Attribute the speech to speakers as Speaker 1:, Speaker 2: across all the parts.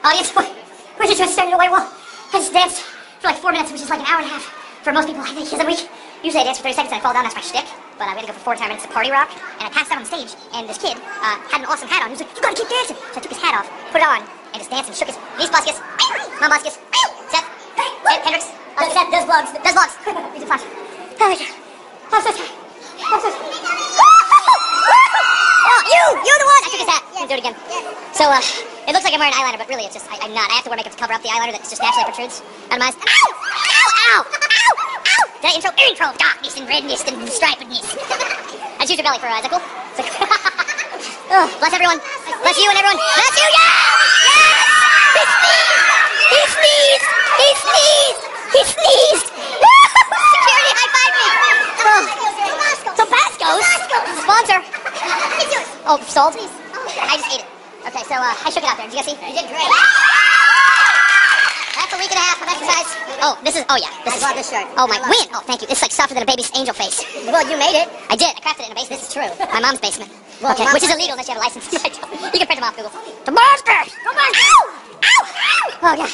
Speaker 1: Audience, we're just standing at a white wall. I just danced for like 4 minutes, which is like an hour and a half for most people, I think, because a week. Usually I dance for 30 seconds and I fall down, that's my shtick. But we had to go for 4 entire minutes to party rock, and I passed out on stage, and this kid had an awesome hat on. He was like, you gotta keep dancing. So I took his hat off, put it on, and just danced and shook his knees, buscus, mom buscus, Seth, Hendrix, Seth does vlogs. He's a fun. Oh my god. I'm so tired. I'm so tired. Oh, you're the one! I took his hat. Let's do it again. So, it looks like I'm wearing eyeliner, but really it's just, I'm not. I have to wear makeup to cover up the eyeliner that just naturally protrudes out of my eyes. Ow! Ow! Ow! Ow! Ow! Did I intro? Intro! Darkness and redness and stripedness. I just used your belly for, is that cool? Oh, bless everyone. Bless you and everyone. Bless you! Yeah! Yes! He sneezed! He sneezed! He sneezed! Security, high-five me! Oh. Tabasco's? Sponsor. Oh, sold? I just ate it. Okay, so I shook it out there. Did you guys see? You did great. That's a week and a half of exercise. Oh, this is, oh yeah. I love this shirt. Oh, my win. Oh, thank you. This is like softer than a baby's angel face. Well, you made it. I did. I crafted it in a basement. This is true. My mom's basement. Well, okay, which is illegal unless you have a license. You can print them off Google. The monsters! Come on! Ow! Ow! Ow! Oh, yeah.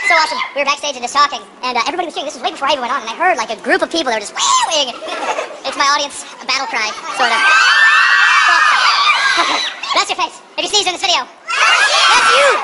Speaker 1: So awesome. We were backstage and just talking, and everybody was cheering. This was way before I even went on, and I heard like a group of people that were just wailing. It's my audience, a battle cry, sort of. Okay. That's your face. If you sneeze in this video, that's you!